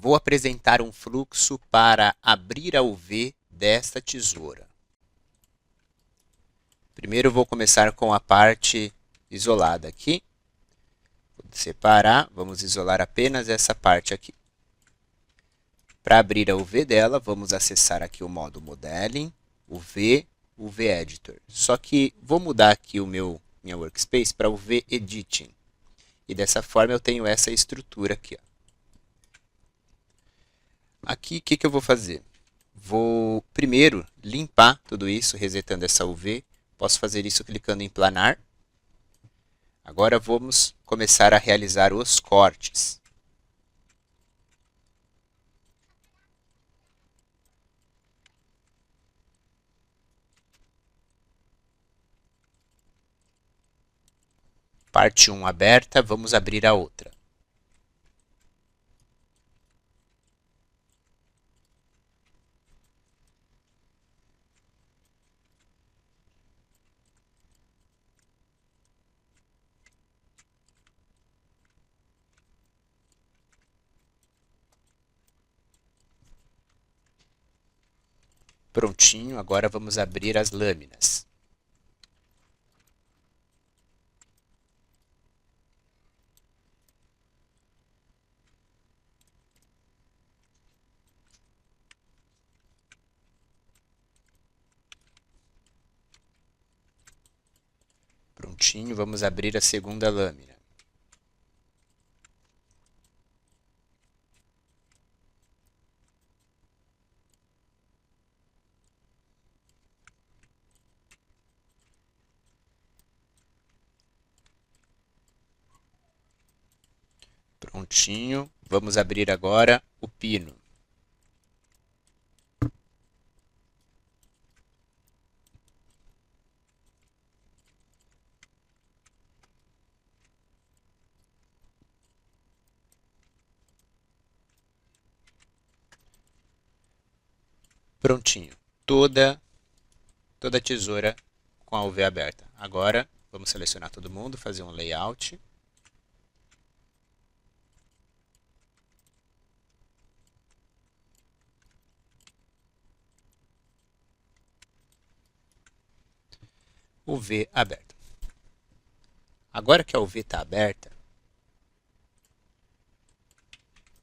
Vou apresentar um fluxo para abrir a UV desta tesoura. Primeiro vou começar com a parte isolada aqui. Vou separar, vamos isolar apenas essa parte aqui. Para abrir a UV dela, vamos acessar aqui o modo Modeling, UV Editor. Só que vou mudar aqui minha workspace para UV Editing. E dessa forma eu tenho essa estrutura aqui. Aqui, o que eu vou fazer? Vou primeiro limpar tudo isso, resetando essa UV. Posso fazer isso clicando em planar. Agora vamos começar a realizar os cortes. Parte 1 aberta, vamos abrir a outra. Prontinho, agora vamos abrir as lâminas. Prontinho, vamos abrir a segunda lâmina. Prontinho, vamos abrir agora o pino. Prontinho, toda a tesoura com a UV aberta. Agora, vamos selecionar todo mundo, fazer um layout. UV aberta. Agora que a UV está aberta,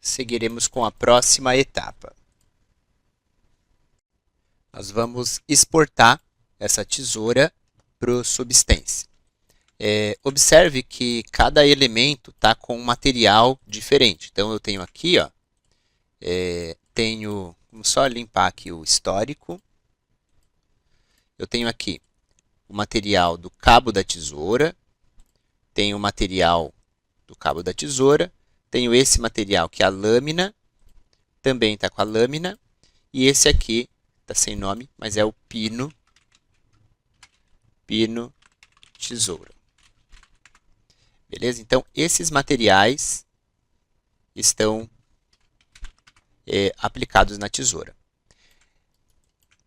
seguiremos com a próxima etapa. Nós vamos exportar essa tesoura para o Substance. Observe que cada elemento está com um material diferente. Então, eu tenho aqui, vamos só limpar aqui o histórico. Eu tenho aqui o material do cabo da tesoura, tenho o material do cabo da tesoura, tenho esse material que é a lâmina, também está com a lâmina, e esse aqui está sem nome, mas é o pino tesoura. Beleza? Então, esses materiais estão aplicados na tesoura.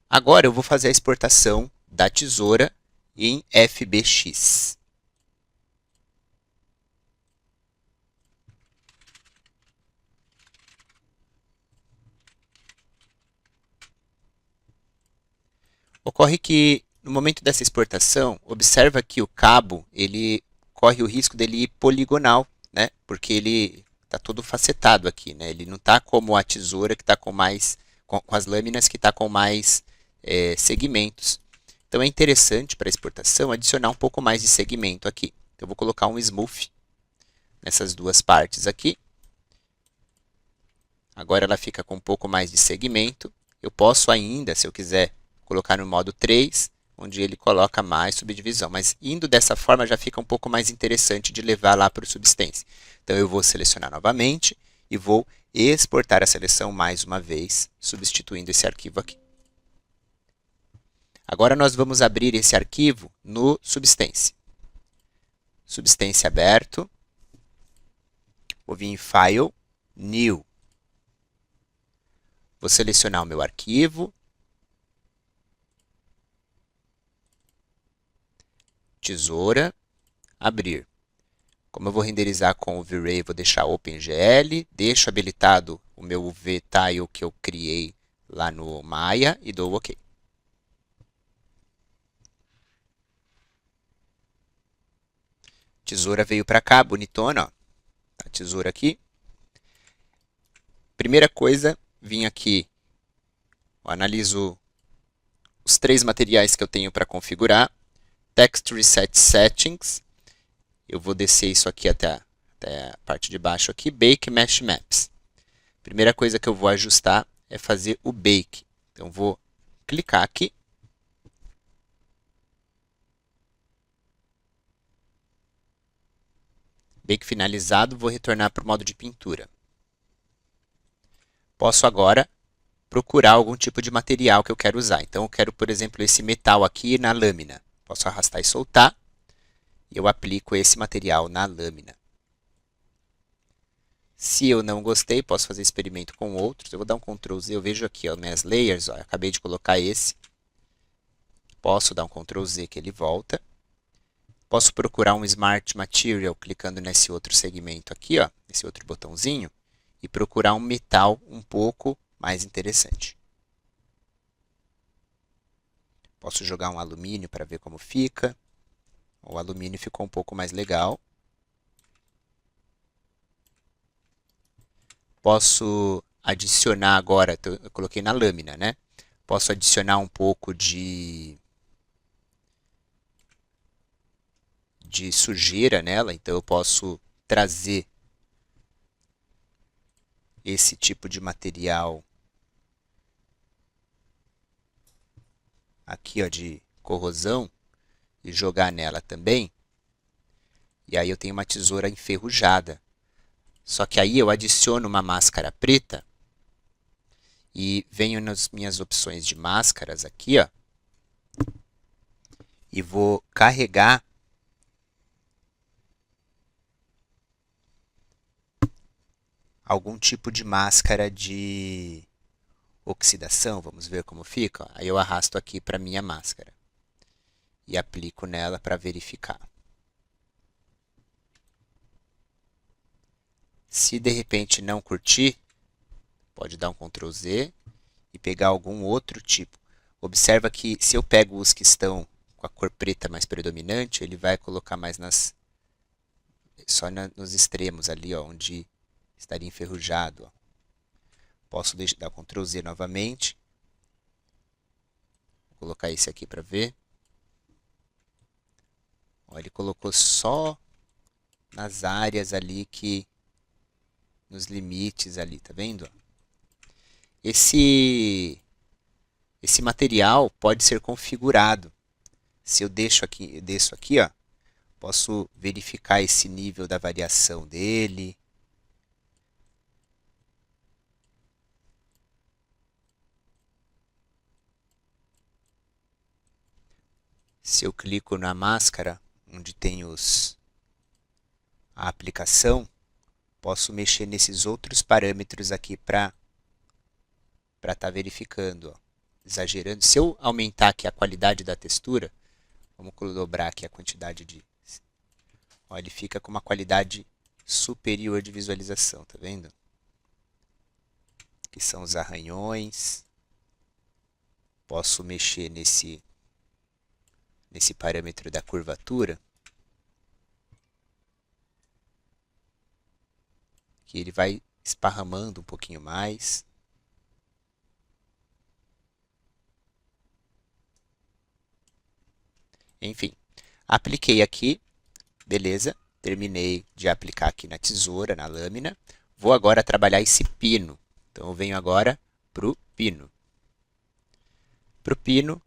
Agora, eu vou fazer a exportação da tesoura em FBX. Ocorre que, no momento dessa exportação, observa que o cabo ele corre o risco dele ir poligonal, né? Porque ele está todo facetado aqui, né? Ele não está como a tesoura que está com as lâminas que está com mais segmentos. Então, é interessante para a exportação adicionar um pouco mais de segmento aqui. Então, eu vou colocar um smooth nessas duas partes aqui. Agora, ela fica com um pouco mais de segmento. Eu posso ainda, se eu quiser, colocar no modo 3, onde ele coloca mais subdivisão. Mas, indo dessa forma, já fica um pouco mais interessante de levar lá para o Substance. Então, eu vou selecionar novamente e vou exportar a seleção mais uma vez, substituindo esse arquivo aqui. Agora, nós vamos abrir esse arquivo no Substance. Substance aberto. Vou vir em File, New. Vou selecionar o meu arquivo. Tesoura. Abrir. Como eu vou renderizar com o V-Ray, vou deixar OpenGL. Deixo habilitado o meu UV-Tile que eu criei lá no Maya e dou OK. Tesoura veio para cá, bonitona, ó. A tesoura aqui. Primeira coisa, vim aqui, eu analiso os 3 materiais que eu tenho para configurar. Text Reset Settings. Eu vou descer isso aqui até a parte de baixo aqui. Bake Mesh Maps. Primeira coisa que eu vou ajustar é fazer o Bake. Então, vou clicar aqui. Bake finalizado, vou retornar para o modo de pintura. Posso agora procurar algum tipo de material que eu quero usar. Então, eu quero, por exemplo, esse metal aqui na lâmina. Posso arrastar e soltar. E eu aplico esse material na lâmina. Se eu não gostei, posso fazer experimento com outros. Eu vou dar um Ctrl Z, eu vejo aqui, ó, minhas layers, ó, eu acabei de colocar esse. Posso dar um Ctrl Z que ele volta. Posso procurar um Smart Material clicando nesse outro segmento aqui, ó, esse outro botãozinho, e procurar um metal um pouco mais interessante. Posso jogar um alumínio para ver como fica. O alumínio ficou um pouco mais legal. Posso adicionar agora, eu coloquei na lâmina, né? Posso adicionar um pouco de sujeira nela, então eu posso trazer esse tipo de material aqui, ó, de corrosão e jogar nela também. E aí eu tenho uma tesoura enferrujada. Só que aí eu adiciono uma máscara preta e venho nas minhas opções de máscaras aqui, ó, e vou carregar algum tipo de máscara de oxidação. Vamos ver como fica. Aí eu arrasto aqui para minha máscara e aplico nela para verificar. Se de repente não curtir, pode dar um Ctrl Z e pegar algum outro tipo. Observa que se eu pego os que estão com a cor preta mais predominante, ele vai colocar mais só nos extremos ali, ó, onde estaria enferrujado. Ó. Posso dar Ctrl Z novamente. Vou colocar esse aqui para ver. Ó, ele colocou só nas áreas ali nos limites ali, tá vendo? Esse material pode ser configurado. Se eu desço aqui, ó, posso verificar esse nível da variação dele. Se eu clico na máscara, onde tem a aplicação, posso mexer nesses outros parâmetros aqui para estar verificando, ó, exagerando. Se eu aumentar aqui a qualidade da textura, vamos dobrar aqui a quantidade de... Ó, ele fica com uma qualidade superior de visualização, tá vendo? Aqui são os arranhões. Posso mexer nesse parâmetro da curvatura. Que ele vai esparramando um pouquinho mais. Enfim, apliquei aqui, beleza, terminei de aplicar aqui na tesoura, na lâmina. Vou agora trabalhar esse pino. Então, eu venho agora para o pino. Para o pino,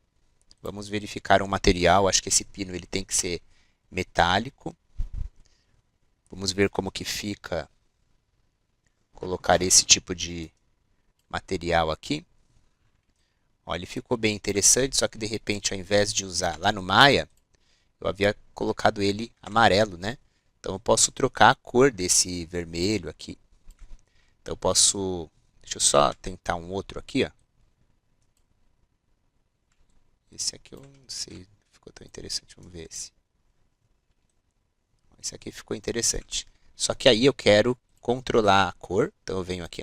vamos verificar um material. Acho que esse pino ele tem que ser metálico. Vamos ver como que fica colocar esse tipo de material aqui. Ó, ele ficou bem interessante, só que de repente, ao invés de usar lá no Maya, eu havia colocado ele amarelo, né? Então eu posso trocar a cor desse vermelho aqui. Então eu posso... Deixa eu só tentar um outro aqui, ó. Esse aqui eu não sei, ficou tão interessante. Vamos ver esse. Esse aqui ficou interessante. Só que aí eu quero controlar a cor. Então eu venho aqui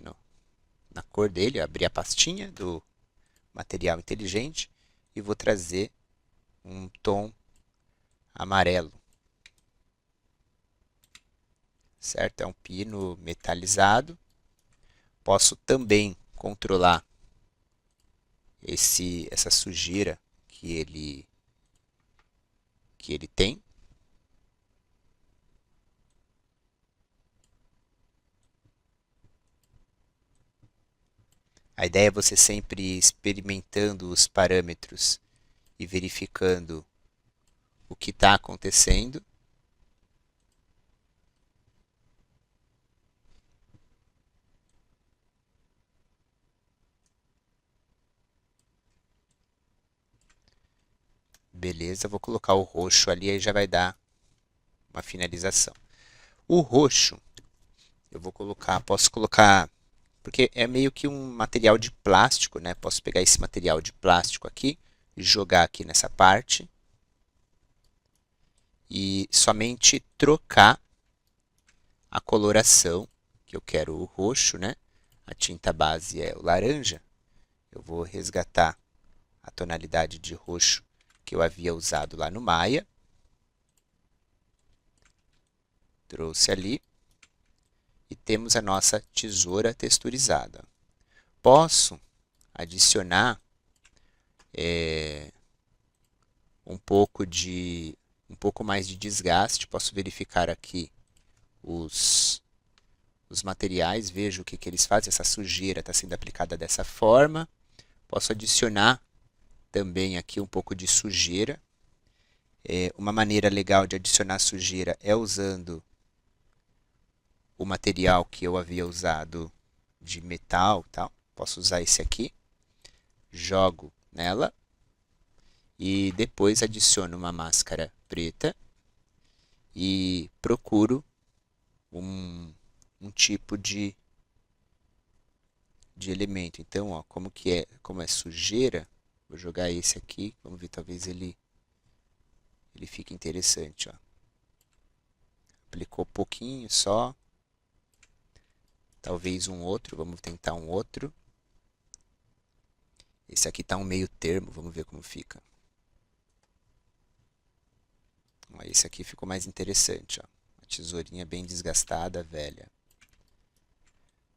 na cor dele, abrir a pastinha do material inteligente e vou trazer um tom amarelo, certo? É um pino metalizado. Posso também controlar essa sujeira que ele tem. A ideia é você sempre experimentando os parâmetros e verificando o que está acontecendo. Beleza, vou colocar o roxo ali, aí já vai dar uma finalização. O roxo, eu vou colocar, posso colocar, porque é meio que um material de plástico, né? Posso pegar esse material de plástico aqui, jogar aqui nessa parte e somente trocar a coloração, que eu quero o roxo, né? A tinta base é o laranja. Eu vou resgatar a tonalidade de roxo que eu havia usado lá no Maya. Trouxe ali. E temos a nossa tesoura texturizada. Posso adicionar um pouco mais de desgaste. Posso verificar aqui os materiais, vejo o que eles fazem. Essa sujeira está sendo aplicada dessa forma. Posso adicionar também aqui um pouco de sujeira. Uma maneira legal de adicionar sujeira é usando o material que eu havia usado de metal, tal. Posso usar esse aqui, jogo nela e depois adiciono uma máscara preta e procuro um tipo de elemento. Então, ó, como é sujeira, vou jogar esse aqui, vamos ver, talvez ele fique interessante, ó. Aplicou pouquinho só. Talvez um outro, vamos tentar um outro. Esse aqui está um meio termo, vamos ver como fica. Ó, esse aqui ficou mais interessante, ó. A tesourinha bem desgastada, velha.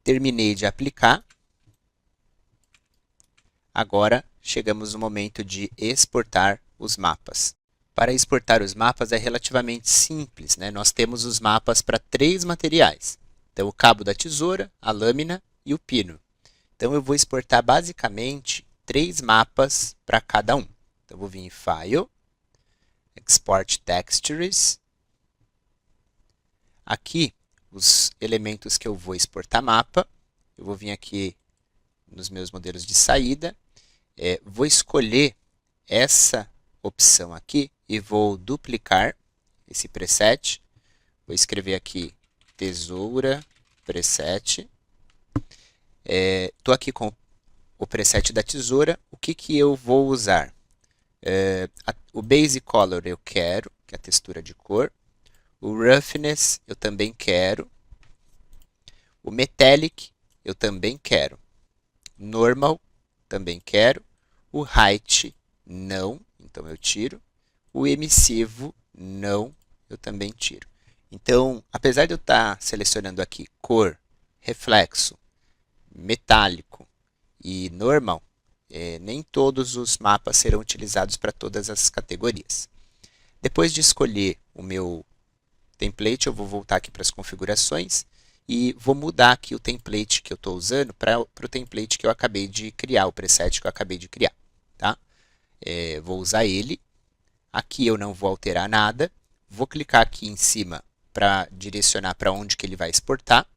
Terminei de aplicar. Agora chegamos no momento de exportar os mapas. Para exportar os mapas é relativamente simples, né? Nós temos os mapas para 3 materiais. Então, o cabo da tesoura, a lâmina e o pino. Então, eu vou exportar basicamente 3 mapas para cada um. Então, eu vou vir em File, Export Textures. Aqui, os elementos que eu vou exportar mapa. Eu vou vir aqui nos meus modelos de saída. Vou escolher essa opção aqui e vou duplicar esse preset. Vou escrever aqui tesoura preset. Estou aqui com o preset da tesoura. O que eu vou usar? O Base Color eu quero, que é a textura de cor. O Roughness eu também quero. O Metallic eu também quero. Normal também quero. O Height não, então eu tiro. O emissivo não, eu também tiro. Então, apesar de eu estar selecionando aqui cor, reflexo, metálico e normal, nem todos os mapas serão utilizados para todas as categorias. Depois de escolher o meu template, eu vou voltar aqui para as configurações e vou mudar aqui o template que eu estou usando para o template que eu acabei de criar, o preset que eu acabei de criar. Tá? Vou usar ele. Aqui eu não vou alterar nada. Vou clicar aqui em cima para direcionar para onde que ele vai exportar.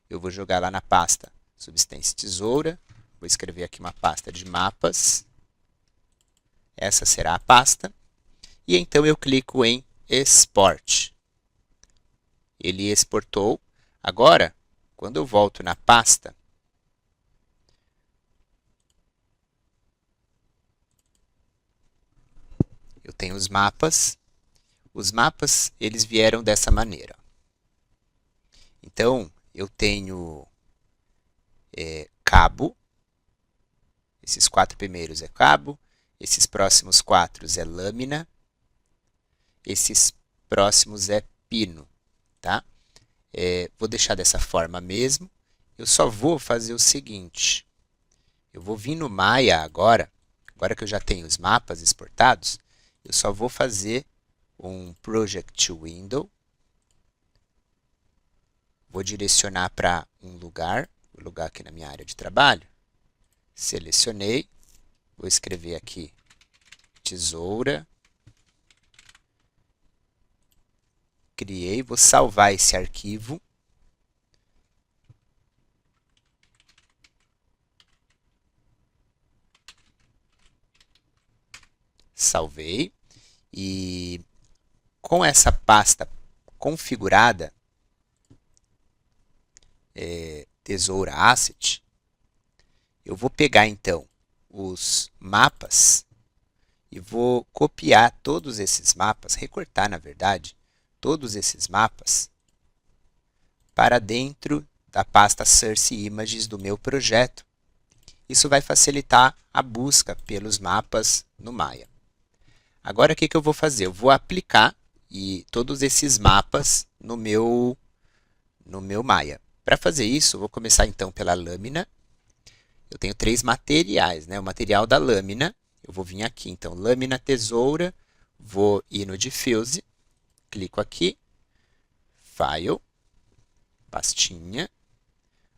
Eu vou jogar lá na pasta Substance Tesoura. Vou escrever aqui uma pasta de mapas. Essa será a pasta. E então eu clico em Export. Ele exportou. Agora, quando eu volto na pasta, eu tenho os mapas. Os mapas, eles vieram dessa maneira. Então, eu tenho cabo. Esses 4 primeiros é cabo. Esses próximos 4 é lâmina. Esses próximos é pino, tá? Vou deixar dessa forma mesmo. Eu só vou fazer o seguinte. Eu vou vir no Maya agora que eu já tenho os mapas exportados, eu só vou fazer um Project Window. Vou direcionar para um lugar, o lugar aqui na minha área de trabalho. Selecionei. Vou escrever aqui tesoura. Criei, vou salvar esse arquivo. Salvei. E com essa pasta configurada, Tesoura Asset, eu vou pegar então os mapas e vou copiar todos esses mapas, recortar na verdade, todos esses mapas para dentro da pasta Source Images do meu projeto. Isso vai facilitar a busca pelos mapas no Maya. Agora, o que eu vou fazer? Eu vou aplicar todos esses mapas no meu Maya. Para fazer isso, eu vou começar então pela lâmina. Eu tenho 3 materiais, né? O material da lâmina. Eu vou vir aqui, então, lâmina, tesoura. Vou ir no Diffuse. Clico aqui. File. Pastinha.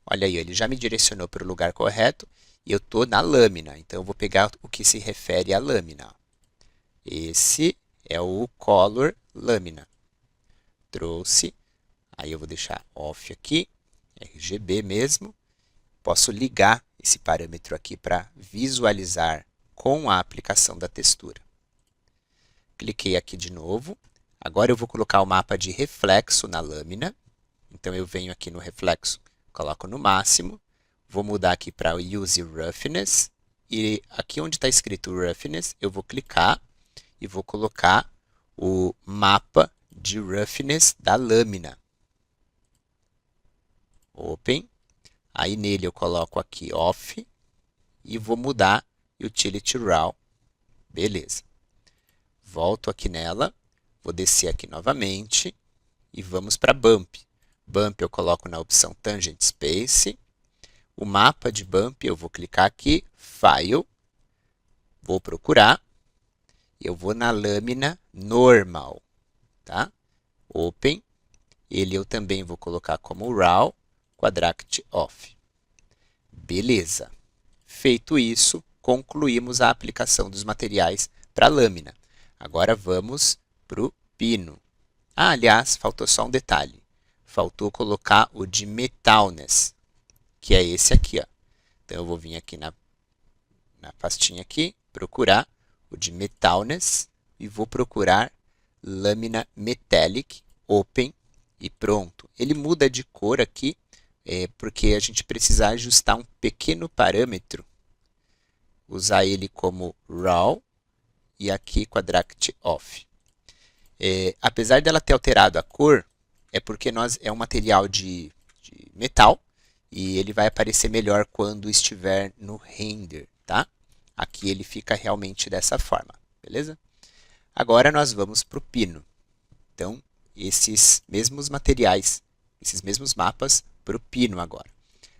Olha aí, ele já me direcionou para o lugar correto. E eu estou na lâmina. Então, eu vou pegar o que se refere à lâmina. Esse é o Color Lâmina. Trouxe. Aí eu vou deixar off aqui. RGB mesmo. Posso ligar esse parâmetro aqui para visualizar com a aplicação da textura. Cliquei aqui de novo. Agora eu vou colocar o mapa de reflexo na lâmina. Então eu venho aqui no reflexo, coloco no máximo. Vou mudar aqui para Use Roughness. E aqui onde está escrito Roughness, eu vou clicar e vou colocar o mapa de Roughness da lâmina. Open. Aí nele eu coloco aqui Off e vou mudar Utility Raw. Beleza. Volto aqui nela, vou descer aqui novamente e vamos para Bump. Bump eu coloco na opção Tangent Space. O mapa de Bump eu vou clicar aqui, File, vou procurar. Eu vou na lâmina Normal, tá? Open. Ele eu também vou colocar como RAW, Quadrant Off. Beleza. Feito isso, concluímos a aplicação dos materiais para a lâmina. Agora vamos para o pino. Aliás, faltou só um detalhe. Faltou colocar o de Metalness, que é esse aqui, ó. Então, eu vou vir aqui na pastinha aqui, procurar o de Metalness e vou procurar lâmina Metallic, Open e pronto. Ele muda de cor aqui, porque a gente precisa ajustar um pequeno parâmetro, usar ele como RAW e aqui Quadrant Off. Apesar dela ter alterado a cor, é porque é um material de metal e ele vai aparecer melhor quando estiver no render, tá? Aqui ele fica realmente dessa forma, beleza? Agora nós vamos para o pino. Então, esses mesmos materiais, esses mesmos mapas para o pino agora.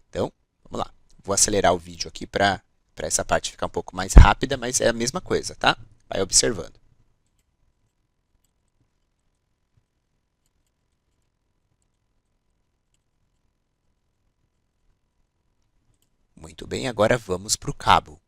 Então, vamos lá. Vou acelerar o vídeo aqui para essa parte ficar um pouco mais rápida, mas é a mesma coisa, tá? Vai observando. Muito bem, agora vamos para o cabo.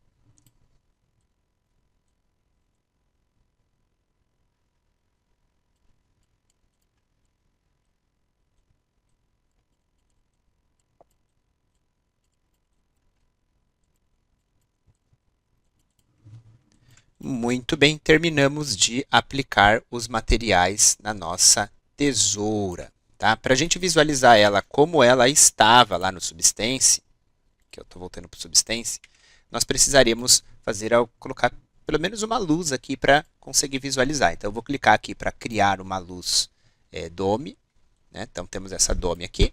Muito bem, terminamos de aplicar os materiais na nossa tesoura. Tá? Para a gente visualizar ela como ela estava lá no Substance, que eu estou voltando para o Substance, nós precisaríamos colocar pelo menos uma luz aqui para conseguir visualizar. Então, eu vou clicar aqui para criar uma luz Dome. Né? Então, temos essa Dome aqui.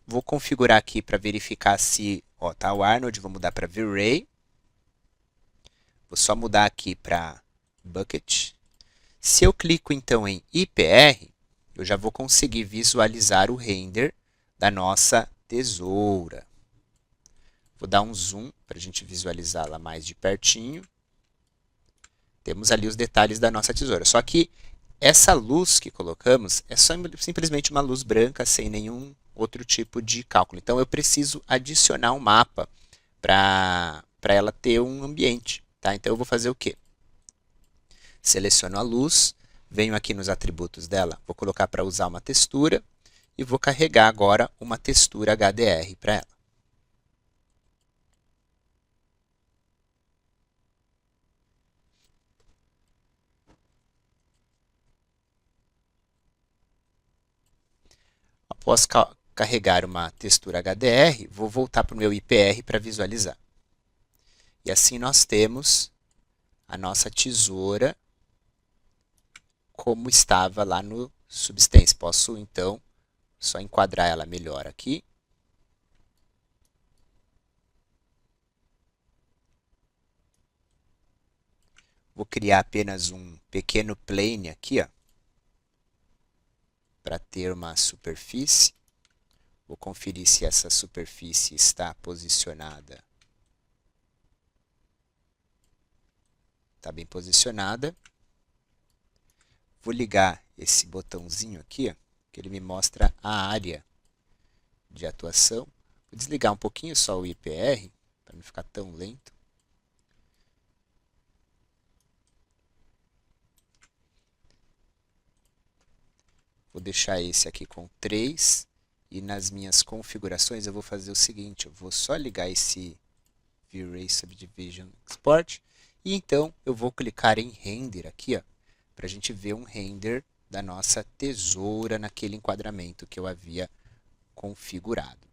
Vou configurar aqui para verificar se, ó, tá o Arnold, vou mudar para V-Ray. Vou só mudar aqui para Bucket. Se eu clico então em IPR, eu já vou conseguir visualizar o render da nossa tesoura. Vou dar um zoom para a gente visualizá-la mais de pertinho. Temos ali os detalhes da nossa tesoura. Só que essa luz que colocamos é simplesmente uma luz branca sem nenhum outro tipo de cálculo. Então, eu preciso adicionar um mapa para ela ter um ambiente. Tá? Então, eu vou fazer o quê? Seleciono a luz, venho aqui nos atributos dela, vou colocar para usar uma textura e vou carregar agora uma textura HDR para ela. Após carregar uma textura HDR, vou voltar para o meu IPR para visualizar. E assim nós temos a nossa tesoura como estava lá no Substance. Posso, então, só enquadrar ela melhor aqui. Vou criar apenas um pequeno plane aqui, ó, para ter uma superfície. Vou conferir se essa superfície está posicionada. Está bem posicionada. Vou ligar esse botãozinho aqui, ó, que ele me mostra a área de atuação. Vou desligar um pouquinho só o IPR, para não ficar tão lento. Vou deixar esse aqui com 3. E nas minhas configurações eu vou fazer o seguinte, eu vou só ligar esse V-Ray Subdivision Export. E então eu vou clicar em Render aqui, para a gente ver um render da nossa tesoura naquele enquadramento que eu havia configurado.